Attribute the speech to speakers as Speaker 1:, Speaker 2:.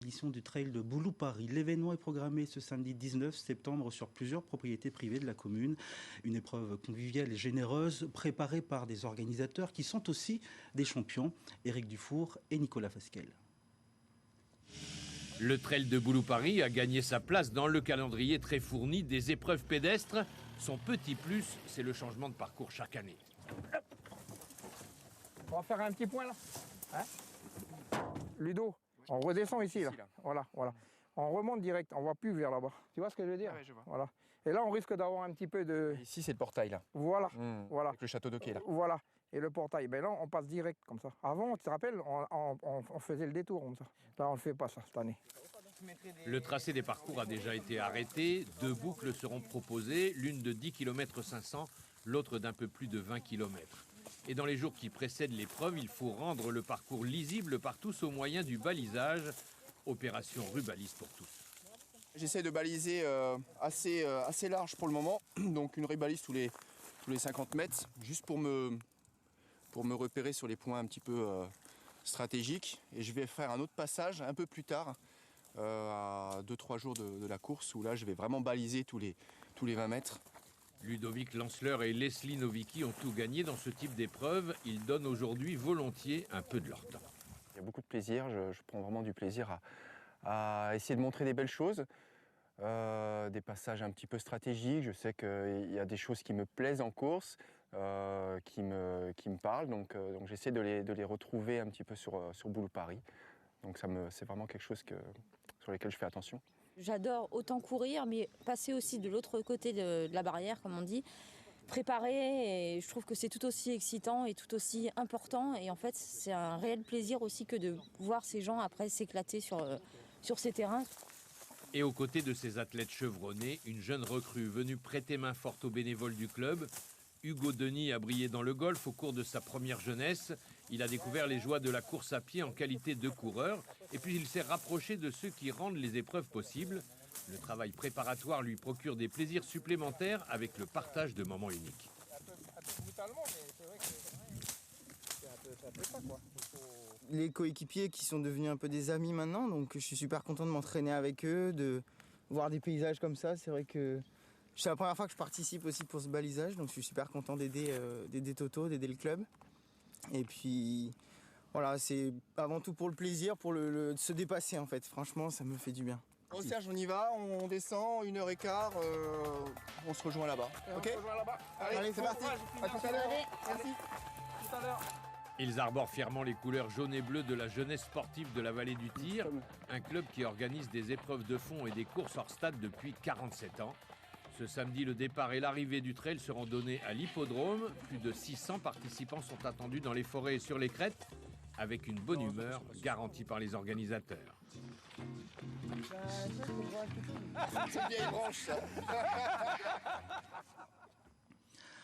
Speaker 1: édition du Trail de Boulou Paris. L'événement est programmé ce samedi 19 septembre sur plusieurs propriétés privées de la commune. Une épreuve conviviale et généreuse préparée par des organisateurs qui sont aussi des champions, Éric Dufour et Nicolas Fasquelle.
Speaker 2: Le Trail de Boulou Paris a gagné sa place dans le calendrier très fourni des épreuves pédestres. Son petit plus, c'est le changement de parcours chaque année.
Speaker 3: On va faire un petit point là. Hein Ludo, on redescend ici là. Voilà. On remonte direct, on ne va plus vers là-bas. Tu vois ce que je veux dire?
Speaker 4: Oui, je vois.
Speaker 3: Voilà. Et là, on risque d'avoir un petit peu de...
Speaker 4: Ici, c'est le portail là.
Speaker 3: Voilà.
Speaker 4: Avec le château d'Oquet là.
Speaker 3: Voilà. Et le portail, ben là, on passe direct comme ça. Avant, tu te rappelles, on faisait le détour comme ça. Là, on ne le fait pas ça cette année.
Speaker 2: Le tracé des parcours a déjà été arrêté. 2 boucles seront proposées, l'une de 10 km 500, l'autre d'un peu plus de 20 km. Et dans les jours qui précèdent l'épreuve, il faut rendre le parcours lisible par tous au moyen du balisage. Opération Rubalise pour tous.
Speaker 4: J'essaie de baliser assez large pour le moment. Donc une rubalise tous les 50 mètres, juste pour me repérer sur les points un petit peu stratégiques. Et je vais faire un autre passage un peu plus tard, à 2-3 jours de la course, où là je vais vraiment baliser tous les 20 mètres.
Speaker 2: Ludovic Lanceleur et Leslie Novicki ont tout gagné dans ce type d'épreuve. Ils donnent aujourd'hui volontiers un peu de leur temps.
Speaker 4: Il y a beaucoup de plaisir, je prends vraiment du plaisir à essayer de montrer des belles choses, des passages un petit peu stratégiques. Je sais qu'il y a des choses qui me plaisent en course, qui me parlent, donc j'essaie de les retrouver un petit peu sur Boulou Paris. Donc c'est vraiment quelque chose sur lequel je fais attention.
Speaker 5: J'adore autant courir, mais passer aussi de l'autre côté de la barrière, comme on dit, préparer, et je trouve que c'est tout aussi excitant et tout aussi important. Et en fait, c'est un réel plaisir aussi que de voir ces gens après s'éclater sur ces terrains.
Speaker 2: Et aux côtés de ces athlètes chevronnés, une jeune recrue venue prêter main forte aux bénévoles du club. Hugo Denis a brillé dans le golf au cours de sa première jeunesse. Il a découvert les joies de la course à pied en qualité de coureur. Et puis il s'est rapproché de ceux qui rendent les épreuves possibles. Le travail préparatoire lui procure des plaisirs supplémentaires avec le partage de moments uniques.
Speaker 6: Les coéquipiers qui sont devenus un peu des amis maintenant, donc je suis super content de m'entraîner avec eux, de voir des paysages comme ça. C'est vrai que c'est la première fois que je participe aussi pour ce balisage, donc je suis super content d'aider Toto, d'aider le club. Et puis voilà, c'est avant tout pour le plaisir, de se dépasser en fait. Franchement, ça me fait du bien.
Speaker 4: Bon Serge, on y va, on descend, 1h15, on se rejoint là-bas. Ok ?
Speaker 3: On se rejoint là-bas.
Speaker 4: Allez, c'est parti. À tout à l'heure. Merci.
Speaker 3: Tout à l'heure.
Speaker 2: Ils arborent fièrement les couleurs jaune et bleu de la jeunesse sportive de la vallée du Tir, un club qui organise des épreuves de fond et des courses hors stade depuis 47 ans. Ce samedi, le départ et l'arrivée du trail seront donnés à l'hippodrome. Plus de 600 participants sont attendus dans les forêts et sur les crêtes, avec une bonne humeur garantie par les organisateurs.
Speaker 4: C'est une vieille branche ça.